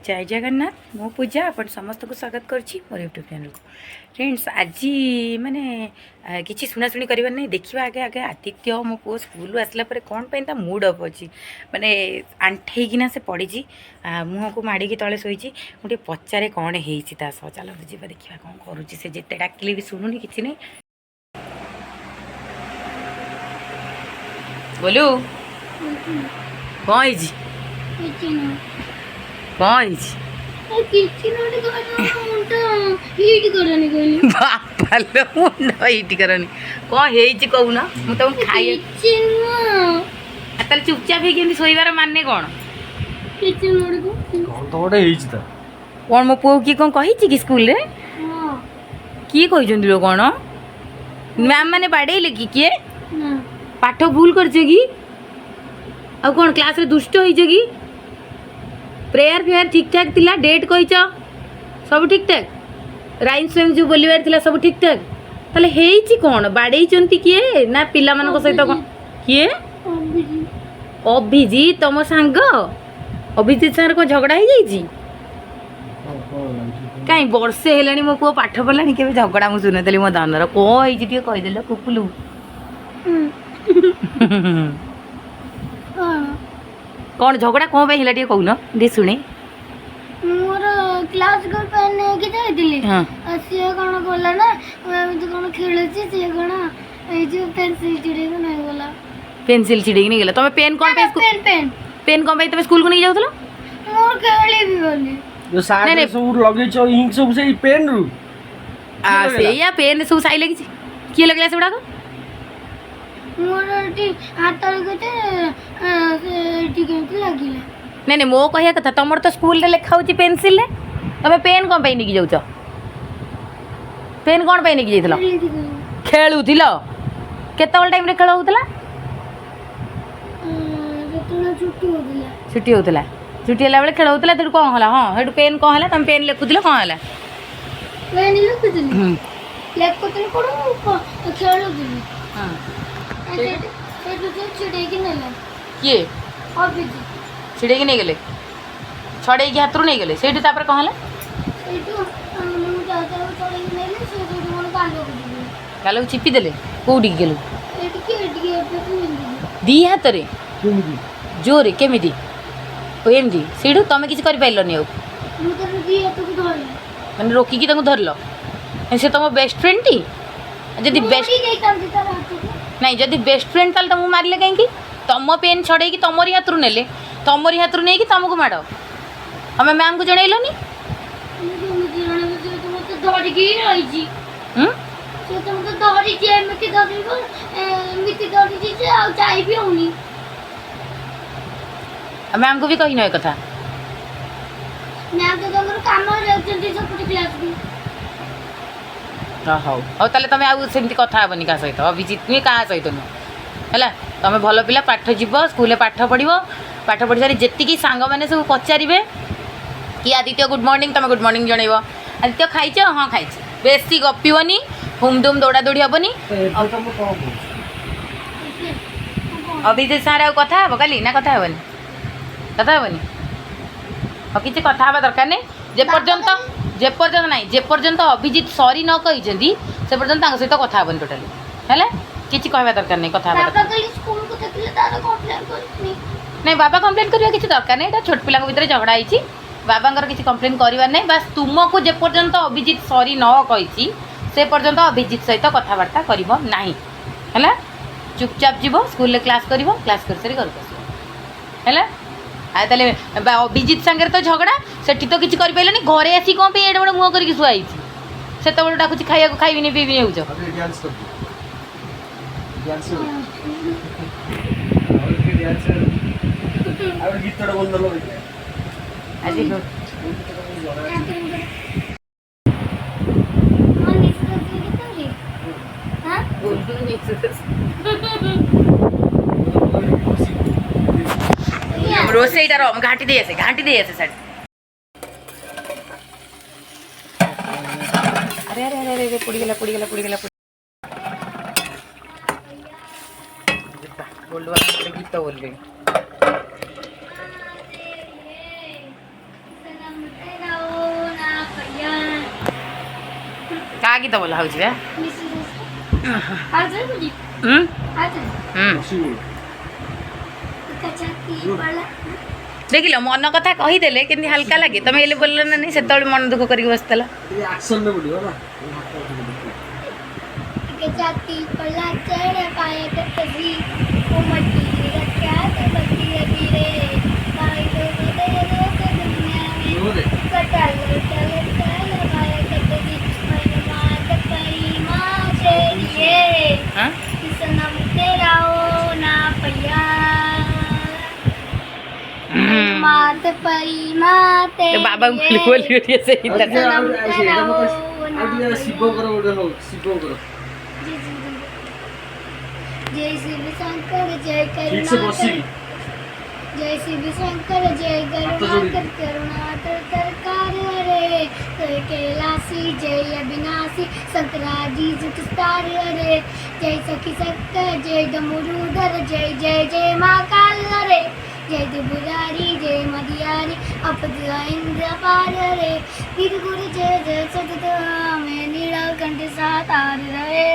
जय जगन्नाथ मो पूजा अपन समस्त को स्वागत करछि मोर यूट्यूब चैनल को फ्रेंड्स आज माने किछि सुनाशुणी करबार नहीं देखा आगे आगे आदित्य मो पु स्कूल आसला पर कौन पे मूड अफ अच्छी माने आंठेकिना से पड़ी मुह को माड़ी तले शोची मुझे पचारे कौन होता सह चलो जा देखा कौन करुच्ची से जिते डाकिले भी शुणुनी कि नहीं बोलू कौन कौन बापालो मुंड हिट करनी कौन कहून मुझे खाई चुपचाप हो शोबार माने कौन कौन मो पु किए कौन कही कि स्कूल रे किए कही कौन मैम मैंने बाड़े कि किए पाठ भूल कर आ कौन क्लास रे दुष्ट हो कि प्रेयर फेयर ठीक ठाक थिला डेट कहीच सब ठीक ठाक राइम स्वयं जो बोलबार थिला सब ठीक ठाक ताले हेइची कौन बाड़े किए ना पिला मान सहित कौन किए अभिजीत तुम सांग अभिजीत सागर को झगड़ा हो जाइए कहीं वर्षे हेलानी मो पुओ पाठ पढ़लानी के झगड़ा मुझे शुणुली मो धनर कौन होती कहीदेल कुकुलू कौन झगड़ा कौन पे हिला कहून दे शुणे मोर क्लास को पेन के जाइतिली से कोन बोला ना एमती कोन खेलछि से कोन ए जो पेंसिल चिड़े को नहीं बोला पेंसिल चिड़े के नहीं गेला तमे पेन कौन पे पेन पेन पेन कौन पे तमे स्कूल को नहीं जाउतलो मोर खेली भी बोली जो सारे सब लगे छ इंक सब से पेन रु आ से या पेन सब साई लगी किए लगला सेडा को मोर हाथ लगते लगिला नहीं नहीं मो कहिया कथा तुमर तो स्कूल रे लिखा होची पेंसिल रे तमे पेन कोन पे निकी जाउछ पेन कोन पे निकी जाइतलो खेलुथिलो केतल टाइम रे खेल होतला छुट्टी होतला छुट्टी होला बेले खेल होतला तेड कोन होला हां हेड पेन कोन होला तम पेन लिखुथिलो कोन होला पेन लिखुथिलो लेखुथिलो कोन खेलुथिलो हां छिड़े की नहीं किए अभिजी छिड़े की नहीं गले छड़े की हाथ नहीं गले सेठी तापर कौन हला कालो चिपी देले कोडी गेलु दी हाथ रे जोरे केमिदी ओ एमदी सेठू तमे किछ करि पाइलनी आ माने रोकी की तंग धरलो से तुम बेस्ट फ्रेंड टी जदि बेस्ट नहीं जदि बेस्ट फ्रेंड ताल तुमको मारले कहीं तुम पेन छड़े तुमरी हाथ ने तुमरी हाथ नहीं तुमको माड़ तुम मैम को जनइलनी मैम को भी कही न कथा हाँ हौ ताले तुम आमती कथा हेनी क्या सहित अभिजीत नुहे क्या सहित नुह है तुम भल पिला पाठ जीव स्कूल पाठ पढ़ पाठ पढ़ी सारी जी सांग मैंने सब पचारे कि आदित्य गुड मॉर्निंग तुम गुड मॉर्निंग जनइब आदित्य खाइच हाँ खाई बेसी गपिबनी हुम दुम दौड़ा दौड़ी हेनी अभिजीत सारे आ कथा हे काली ना कथा हेनी हाँ किसी कथा हाँ दरकार नहीं जेपर्यंत नहीं जेपर्यंत अभिजीत सॉरी न कही से पर्यंत सहित कथा हेनी टोटाली है किसी कहवा दरकार नहीं कथा नहीं बाबा कंप्लेन करवा किसी दरकार नहीं छोट पिला भितर झगड़ा होती बाबा किसी कंप्लेन करार नहीं बास तुमको जेपर्यंत अभिजीत सॉरी न कही से पर्यंत अभिजीत सहित कथबार्ता करना है चुपचाप जीव स्कूल क्लास कर क्लास कर सारी घर है ताले अभिजीत सांगे तो झगड़ा सेठी तो किसी कर पाइलनी घरे आसी कौन पे एडे बड़ मुह करके शुआई से तो डाकुची खाइया खाइबिनी पीबिनी होउछ रोसईटार घाटी दे आसे साइड अरे अरे अरे अरे पुड़ीगला बोलवा गीत बोल କା ଗୀତ ବୋଲା ହଉଛି ବା ଆଉଥରେ ବୁଲି ହୁଁ ଆଉଥରେ ହୁଁ କଚାତି ପଲା ଦେଖିଲ ମନ କଥା କହିଦେଲେ କେମିତି ହାଲକା ଲାଗେ ତମେ ଏଲେ ବୋଲିଲ ନା ନାହିଁ ସେତେବେଳେ ମନ ଦୁଃଖ କରିକି ବସିଥିଲା ये एक्शन में बोलियो ना कचाती पला चढ़ पाए कतरी ओ मट्टी रखा तो बत्ती लगी रे पाई तो बदे रे दुनिया वो में दे कटल चल चल पाए कतरी मन मात पई मां से लिए हाँ सनम तेरा ओ ना पया मात पई माते तो बाबा बोली बोली उठी से इधर शिव करो गोटे हो शिव करो जय शिव शंकर जय ठीक से बसी करुणा जय शिव शंकर जय हाथ जोड़ी। करुणा करुणा सरकार रे जय कैलासी जय अविनाशी संतराजी जुटस्तार रे जय सखी शक्कर जय डमरूधर जय जय जय महाकाल रे जय त्रिपुरारी जय मदियारी अपद इंद्र पार रे वीर गुरु जय जय सतत में नीलकंठ सातार रे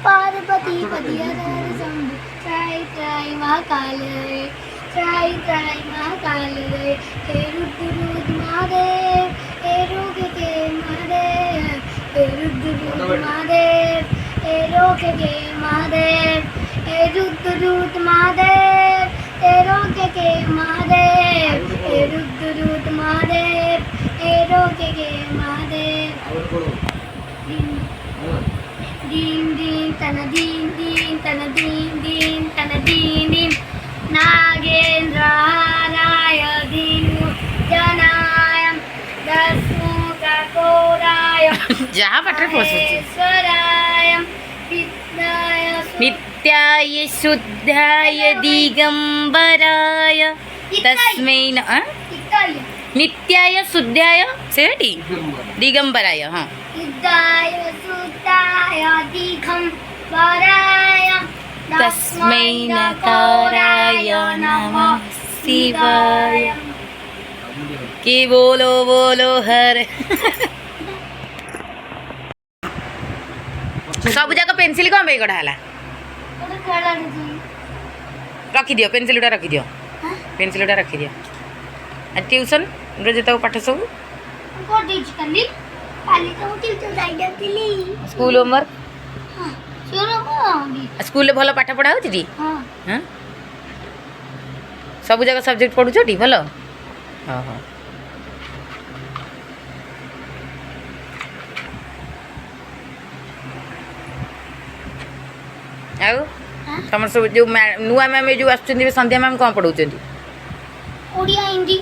पार्वती पति हर शंभु त्राई त्राई महाकाल रे त्राई त्राई महाकाल रे हे रुद्र महादेव हे रोग के महादेव हे रुद्र महादेव हे रोग के महादेव हे रुद्र महादेव हे रोग के महादेव हे रुद्र महादेव हे रोग के महादेव और बोलो दीन दीन तन दीन दीन तन दीन दीन तन दीन दीन नागेन्द्राय दीनु जनाय दस्मुखकोराय ଯାହା ପାଟିରେ ପଶୁଛି ईश्वराय विद्याय नित्याय शुद्धाय दिगंबराय तस्मै इत्याय नित्याय शुद्धाय सेठी दिगंबराय हाँ विद्याय सुताय दिगंबराय तस्मै नकाराय नमः शिवाय कि बोलो बोलो हर सब जाक पेंसिल कौन पे कढ़ा है ଗୋଟେ ଖେଳାଳି ଜି रखी दियो पेंसिल उड़ा रखी दियो पेंसिल उड़ा रखी दियो आ ट्यूशन रे जेता पाठ सब କୋଉ ଦେଇଛି କାଲି କାଲି ତ ମୁଁ ଟିଉସନ ଯାଇଥିଲି स्कूल होमवर्क ହଁ ଶୁଣ ମୁଁ स्कूल रे भलो पाठ पढ़ा होती टी ହଁ हां सब जाक सब्जेक्ट पढ़ुछ टी भलो हां हां आउ तमर सब जो नुआ मैम जो आसुचंदी संध्या मैम कौन पढ़ाउचंदी ଓଡ଼ିଆ ହିନ୍ଦୀ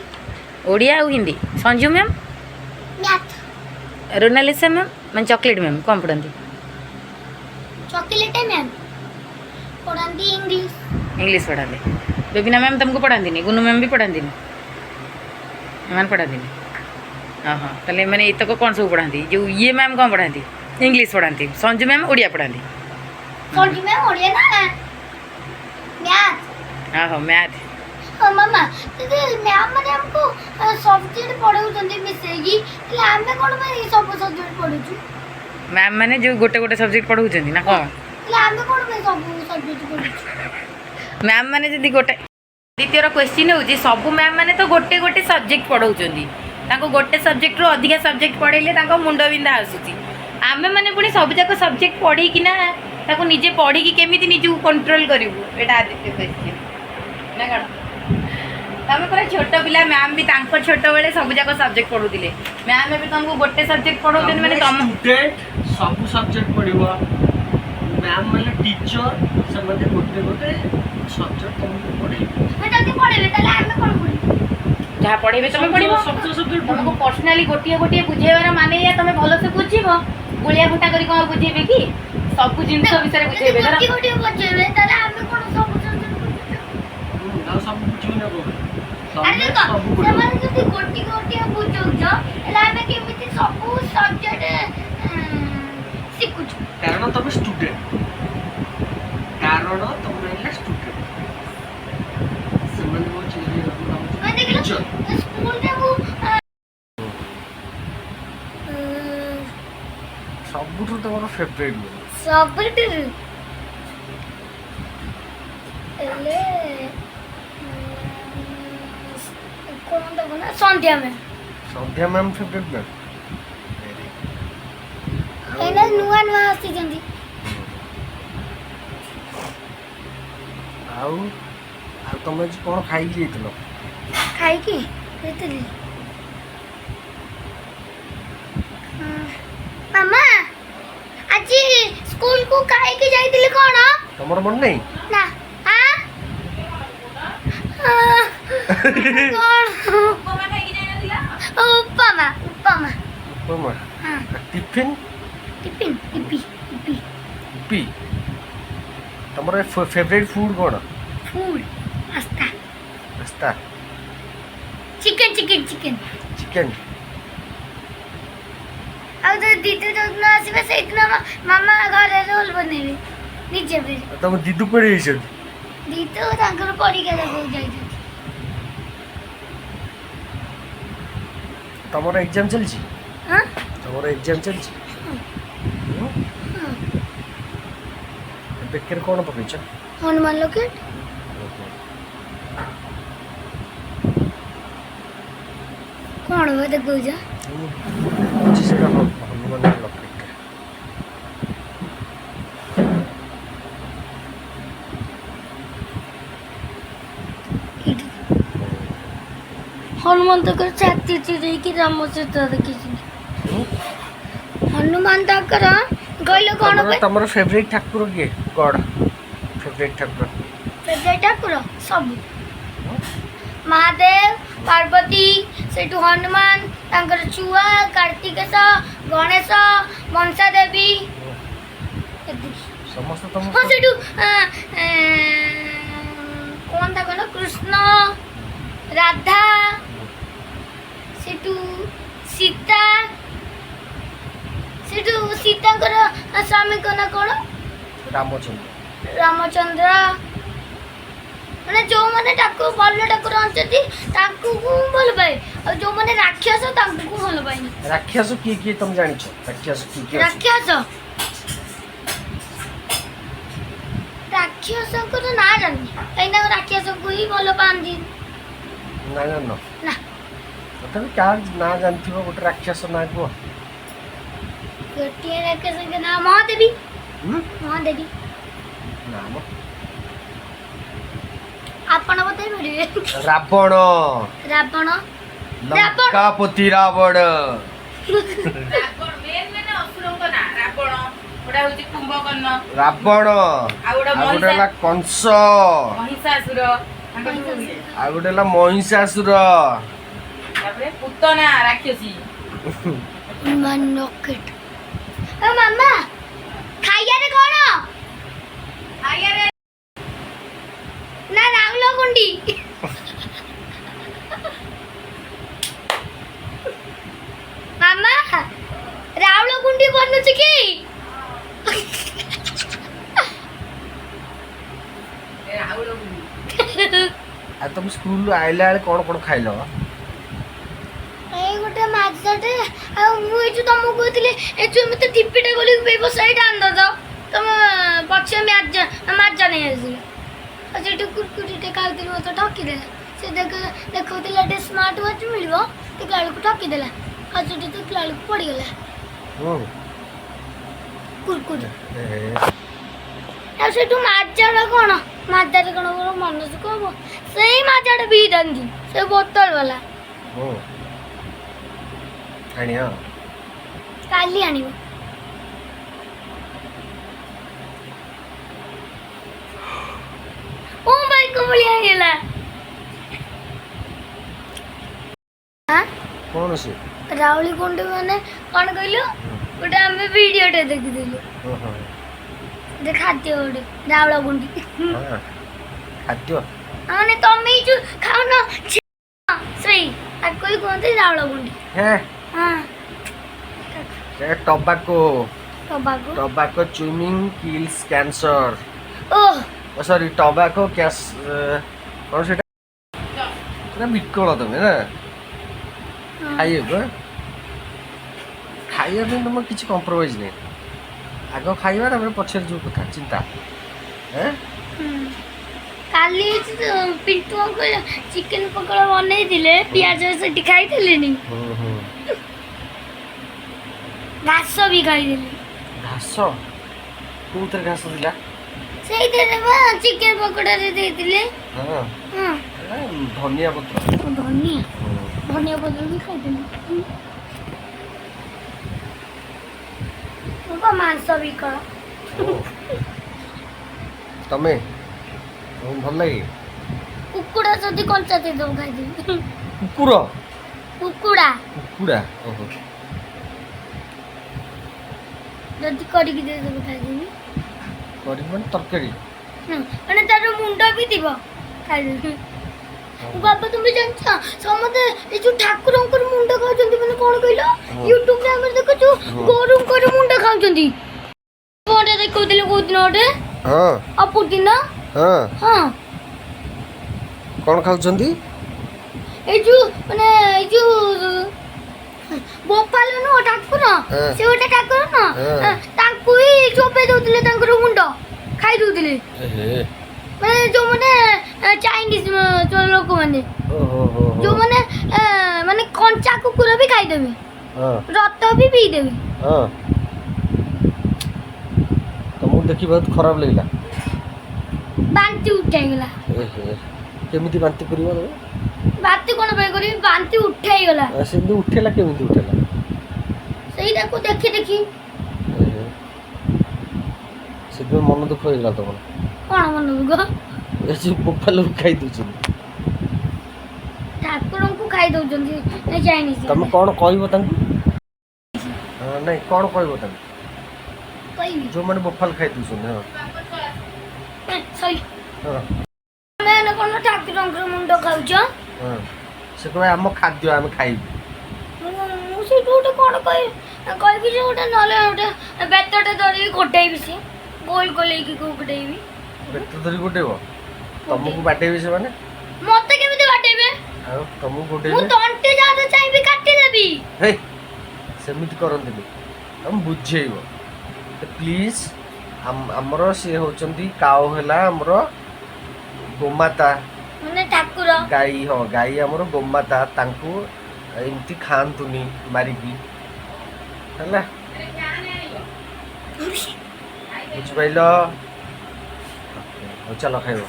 ओडिया और Hindi Sanju ma'am math Ronalisa ma'am मैं चॉकलेट मैम कौन पढ़ाती ଚକୋଲେଟ ମ୍ୟାମ୍ ପଢ଼ାନ୍ତି ଇଂଲିଶ इंग्लिश पढ़ाते बेबिना मैम तुमको पढ़ाती नहीं गुनू मैम भी पढ़ाती नहीं मैम पढ़ाती नहीं हाँ हाँ ताले मैंने ये तक कौन सब पढ़ाती जो ये मैम कौन पढ़ाती इंग्लिश पढ़ाती संजू मैम ओडिया पढ़ाती ସଞ୍ଜୁ ମ୍ୟାମ୍ ଓଡ଼ିଆ ନା ମ୍ୟାଥ हाँ हाँ मैथ ମାମା ଯଦି ମ୍ୟାମ୍ ମାନେ ଆମକୁ ସବଜେକ୍ଟ ପଢ଼ାଉଛନ୍ତି ମିଶେଇକି ହେଲେ ଆମେ କ'ଣ ପାଇଁ ସବୁ ସବଜେକ୍ଟ ପଢ଼ୁଛୁ मैम मैंने जो गोटे गोटे सब्जेक्ट पढ़ाउचंदी ना कौन ହେଲେ ଆମେ କ'ଣ ପାଇଁ ସବୁ ସବଜେକ୍ଟ ପଢ଼ୁଛୁ मैम मैंने जदि गोटे द्वितीय क्वेश्चन होची सब मैम मैंने तो गोटे गोटे सब्जेक्ट पढ़ाउचंदी ताको गोटे सब्जेक्ट रो अधिका सब्जेक्ट पढ़ेले ताको मुंड बिंधा आसुची आमे माने पुणी सब जाक सब्जेक्ट पढ़ी कि ना ताको निजे पढ़ी कि केमिति निजु कंट्रोल करिवु एटा द्वितीय क्वेश्चन ना कण तमे पूरा छोट पिला मैम भी तांको छोट बेले सब जाक सब्जेक्ट पढ़ुतिले मैम भी तुमको गोटे सब्जेक्ट पढ़ाउचंदी माने तुम स्टूडेंट सब सब्जेक्ट पढ़िबा मैम माने टीचर से मते गोटे गोटे सब्जेक्ट तुमको पढ़ेबे ଯଦି ପଢ଼େଇବେ ତାହେଲେ ଆମେ କ'ଣ ପଢ଼ିବୁ जहाँ पढ़ेबे तुम पढ़िबो सब सब्जेक्ट तुमको पर्सनाली गोटे गोटे बुझेबार माने या तुम भल से बुझिब गुलिया घुटा करी कौन बुझेबे कि सब जिनस विषय बुझेबे ଯଦି ଗୋଟିଏ ଗୋଟିଏ ପଢ଼େଇବେ ତାହେଲେ ଆମେ କ'ଣ ସବୁ ସବଜେକ୍ଟ ପଢ଼ିବୁ ना सब कुछ ना बोल ଆରେ ଦେଖ ସେମାନେ ଯଦି ଗୋଟିଏ ଗୋଟିଏ ବୁଝଉଛ ହେଲେ ଆମେ କେମିତି ସବୁ ସବଜେକ୍ଟ ଶିଖୁଛୁ कारण तुम स्टूडेंट कारण तुम रहला स्टूडेंट ସେମାନେ ମୋ ଚିହ୍ନି ମାନେ ଦେଖିଲ Teacher. ସ୍କୁଲରେ ମୁଁ ସବୁ ସବୁଠୁ ତମର ଫେଭରେଟ୍ ମିଲ୍? ସବୁଠୁ ହେଲେ କ'ଣ ଦେବ ନା ସନ୍ଧ୍ୟା ମ୍ୟାମ୍। ସନ୍ଧ୍ୟା ମ୍ୟାମ୍ ଫେଭରେଟ୍ ମିଲ୍? ଏଇନା ନୂଆ ନୂଆ ଆସିଛନ୍ତି। ଆଉ ଆଉ ତମେ ଆଜି କ'ଣ ଖାଇକି ଯାଇଥିଲ? ଖାଇକି ଯାଇଥିଲି। ମାମା ଆଜି ସ୍କୁଲକୁ ଖାଇକି ଯାଇଥିଲି କ'ଣ? ତମର ମନେ ନାହିଁ? ନା ଉପମା ଉପମା ଉପମା। ହଁ ଟିଫିନ୍? ଟିଫିନ୍ ଇପି ଇପି ଇପି। ତମର ଫେଭରେଟ୍ ଫୁଡ୍ କ'ଣ? Food pasta pasta. Chicken chicken chicken. Chicken. ଆଉ ଦିଦି ଯୋଉଦିନ ଆସିବେ ସେଇଦିନ ମାମା ଘରେ ରୋଲ୍ ବନେଇବେ ନିଜେ ବି। ତମ ଦିଦୁ କୁଆଡ଼େ ଯାଇଛନ୍ତି? ଦିଦି ତାଙ୍କର ପରୀକ୍ଷା ଦେବାକୁ ଯାଇଛନ୍ତି। ତମର ଏକ୍ଜାମ୍ ଚାଲିଛି? ହଁ ତମର ଏକ୍ଜାମ୍ ଚାଲିଛି? ବେକରେ କ'ଣ ପକେଇଛ? ହନୁମାନ ଲକେଟ୍। କ'ଣ ବା ଦେଖଉଛ? ସେଟା ହନୁମାନ ଲକେଟ୍। ହନୁମାନ ତାଙ୍କର ଛାତି ଚିରେଇକି ରାମ ସୀତା ଦେଖିଛନ୍ତି। ହନୁମାନ ତାଙ୍କର କହିଲେ କ'ଣ ତମର ଫେଭରେଟ୍ ଠାକୁର କିଏ? ଗଡ୍ ଫେଭରେଟ୍ ଠାକୁର? ଫେଭରେଟ୍ ଠାକୁର ସବୁ ମହାଦେବ ପାର୍ବତୀ ସେଇଠୁ ହନୁମାନ ତାଙ୍କର ଛୁଆ କାର୍ତ୍ତିକେଶ ଗଣେଶ ମନସା ଦେବୀ ସମସ୍ତେ ହଁ ତମ ସେଇଠୁ କ'ଣ ତା କହିଲ କୃଷ୍ଣ ରାଧା ସେଇଠୁ ସୀତା ସେଇଠୁ ସୀତାଙ୍କର ସ୍ୱାମୀଙ୍କ ନାଁ କ'ଣ? ରାମଚନ୍ଦ୍ର। ରାମଚନ୍ଦ୍ର। ମାନେ ଯେଉଁମାନେ ଭଲ ଠାକୁର ଅଛନ୍ତି ତାଙ୍କୁ ଭଲ ପାଏ ଆଉ ଯେଉଁମାନେ ରାକ୍ଷସ ତାଙ୍କୁ ଭଲ ପାଏନି। ରାକ୍ଷସ କିଏ କିଏ ତମେ ଜାଣିଛ? ରାକ୍ଷସ କିଏ କିଏ? ରାକ୍ଷସଙ୍କର ନାଁ ଜାଣିନି କାହିଁକିନା ରାକ୍ଷସଙ୍କୁ ହିଁ ଭଲ ପାଆନ୍ତି। ନା ଜାଣିନ? ନା ତଥାପି କାହାର ନାଁ ଜାଣିଥିବ ଗୋଟେ ରାକ୍ଷସ ନାଁ କୁହ? ଗୋଟିଏ ରାକ୍ଷସଙ୍କ ନାଁ ମହାଦେବୀ। ମହାଦେବୀ ନା ମ। ଆପଣ ବୋଧେ ମିଳିବେ। ରାବଣ। ରାବଣ ଲଙ୍କାପତି ରାବଣ। ରାବଣ ଆଉ ଗୋଟେ ହେଲା କଂସ ଆଉ ଗୋଟେ ହେଲା ମହିଷାସୁର। ପୁତନା ରାକ୍ଷସୀ। ମାମା ଖାଇବାରେ କ'ଣ? ନା ରାଉଳ ଗୁଣ୍ଡି। ମାମା ରାଉଳ ଗୁଣ୍ଡି ବନୁଛି କି? ଆଉ ତମ ସ୍କୁଲରୁ ଆଇଲା ବେଳେ କ'ଣ କ'ଣ ଖାଇଲ? ଏଇ ଗୋଟେ ମାଛଟେ ଆଉ ମୁଁ ଏଇ ଯୋଉ ତମକୁ କହୁଥିଲି ଏ ଯୋଉ ଏମିତି ଟିପିଟା ଗଲି ବ୍ୟବସାୟୀଟା ଆଣିଦ ତମେ ପଛେ ମାଜା ନେଇ ଆସିଲ ଆଉ ସେଇଠୁ କୁରକୁରିଟେ ଖାଉଥିଲି ମୋତେ ଠକିଦେଲା। ସେ ଦେଖାଉଥିଲା ଟିକେ ସ୍ମାର୍ଟ ୱାଚ୍ ମିଳିବ ଦେଖିଲା ବେଳକୁ ଠକିଦେଲା ଆଉ ସେଠି ଦେଖିଲା ବେଳକୁ ପଡ଼ିଗଲା କୁରକୁରି। ଆଉ ସେଇଠୁ ମାଜାଟା କ'ଣ ମାଜାରେ କ'ଣ ମୋର ମନ ସୁଖ ହବ ସେଇ ମାଜାଟା ପିଇଥାନ୍ତି ସେ ବୋତଲ ବାଲା। ଆଣିବ କାଲି ଆଣିବ। ଓ ଭାଇ କମଳିଆ ହେଇଗଲା। କ'ଣ ସେ? ରାଉଳି ଗୁଣ୍ଡି ମାନେ କ'ଣ କହିଲୁ ଗୋଟେ ଆମେ ଭିଡ଼ିଓଟେ ଦେଖିଥିଲୁ ଗୋଟେ ଖାଦ୍ୟ ଗୋଟେ ରାଉଳ ଗୁଣ୍ଡି ଖାଦ୍ୟ ମାନେ ତମେ ଏଇ ଯୋଉ ଖାଉନ ସେଇ ତାକୁ ହିଁ କୁହନ୍ତି ରାଉଳ ଗୁଣ୍ଡି। ହଁ tobacco tobacco tobacco chewing kills cancer. Sorry tobacco କ'ଣ ସେଟା? ସେଟା ବିକଳ ତମେ ନା ଖାଇବା ପାଇଁ ତମର କିଛି କମ୍ପ୍ରୋମାଇଜ ନାହିଁ। ଆଗ ଖାଇବା ତାପରେ ପଛରେ ଯୋଉ କଥା ଚିନ୍ତା କାଲି ପିଣ୍ଟୁ ଅଙ୍କଲ ଚିକେନ ପକୋଡ଼ା ବନେଇଥିଲେ ପିଆଜ ସେଠି ଖାଇଥିଲେନି ଘାସ ବି ଖାଇଥିଲି ଘାସ କୋଉଥିରେ ଘାସ ଥିଲା ସେଇଥିରେ ବା ଚିକେନ ପକୋଡ଼ାରେ ଦେଇଥିଲେ ହଁ ହଁ ଧନିଆ ପତ୍ର ଧନିଆ ପତ୍ର ବି ଖାଇଥିଲି ମାଂସ ବି କର ତମେ ଭଲ ଲାଗେ କୁକୁଡ଼ା ଯଦି କଞ୍ଚା ଦେଇଦବ ଖାଇଦେବି କୁକୁର କୁକୁଡ଼ା କୁକୁଡ଼ା ଓହୋ ଯଦି କରିକି ଦେଇଦବ ଖାଇଦେବି କରିକି ମାନେ ତରକାରୀ ମାନେ ତାର ମୁଣ୍ଡ ବି ଥିବ ଖାଇଦେବି ବାବା ତୁମେ ଜାଣିଛ ସମସ୍ତେ ଏଇ ଯୋଉ ଠାକୁରଙ୍କର ମୁଣ୍ଡ ଖାଉଛନ୍ତି ମାନେ କଣ କହିଲ ୟୁଟ୍ୟୁବରେ ଆମେ ଦେଖୁଛୁ ଗୋରୁଙ୍କର ମୁଣ୍ଡ ଖାଉଛନ୍ତି ଗୋଟେ ଦେଖଉଥିଲେ କୋଉଦିନ ଗୋଟେ ହଁ ଅପୁଦିନ ହଁ ହଁ କଣ ଖାଉଛନ୍ତି ଏଇ ଯୋଉ ମାନେ ଏଇ ଯୋଉ ଗୋପାଳ ନୁହଁ ଠାକୁର ସେ ଗୋଟେ ଠାକୁର ନୁହଁ ତାଙ୍କୁ ହିଁ ଚୋପେଇ ଦଉଥିଲେ ତାଙ୍କର ମୁଣ୍ଡ ଖାଇ ଦଉଥିଲେ ମାନେ ଯୋଉମାନେ ଚାଇନିଜ ଲୋକମାନେ ଯୋଉମାନେ ମାନେ କଞ୍ଚା କୁକୁର ବି ଖାଇଦେବେ ରକ୍ତ ବି ପିଇଦେବେ ତମକୁ ଦେଖି ବହୁତ ଖରାପ ଲାଗିଲା ବାନ୍ତି ଉଠାଇଗଲା କେମିତି ବାନ୍ତି କରିବ ତମେ ବାନ୍ତି କଣ ପାଇଁ କରିବି ବାନ୍ତି ଉଠାଇଗଲା ସେମିତି ଉଠେଇଲା କେମିତି ଉଠେଇଲା ସେଇଟାକୁ ଦେଖି ଦେଖି ସେଥିପାଇଁ ମନ ଦୁଃଖ ହେଇଗଲା ତମର କଣ ମନ ଦୁଃଖ ଏ ଯୋଉ ବୋପାଲକୁ ଖାଇ ଦଉଛନ୍ତି ଠାକୁରଙ୍କୁ ଖାଇ ଦଉଛନ୍ତି ଚାଇନିଜ ତମେ କଣ କହିବ ତାଙ୍କୁ ନାଇଁ କଣ କହିବ ତାଙ୍କୁ କହିବି ଯୋଉମାନେ ବୋପାଲ ଖାଇ ଦଉଛନ୍ତି ତମେ କଣ ଠାକୁରଙ୍କର ମୁଣ୍ଡ ଖାଉଛ ସେ କହିବେ ଆମ ଖାଦ୍ୟ ଆମେ ଖାଇବୁ ମୁଁ ସେଇଠୁ ଗୋଟେ କଣ କହିବି ଯେ ଗୋଟେ ନହେଲେ ଗୋଟେ ବେତଟେ ଧରିକି ଗୋଟେଇବି ସେ ଗୋଲ ଗୋଲେଇକି ଗୋଟେଇବି ବେତ ଧରି ଗୋଟେଇବ ତମକୁ ବାଟେଇବେ ସେମାନେ ମତେ କେମିତି ବାଟେଇବେ ଆଉ ତମକୁ ମୁଁ ଗୋଟେଇବେ ତଣ୍ଟି ଯାହା ଚାହିଁବି କାଟିଦେବି ହେ ସେମିତି କରନ୍ତିନି ତମେ ବୁଝେଇବ ପ୍ଲିଜ ଆମର ସିଏ ହଉଛନ୍ତି କାଉ ହେଲା ଆମର ଗୋମାତା ମାନେ ଠାକୁର ଗାଈ ହଁ ଗାଈ ଆମର ଗୋମାତା ତାଙ୍କୁ ଏମିତି ଖାଆନ୍ତୁନି ମାରିକି ହେଲା ବୁଝିପାରିଲ ହଉ ଚାଲ ଖାଇବ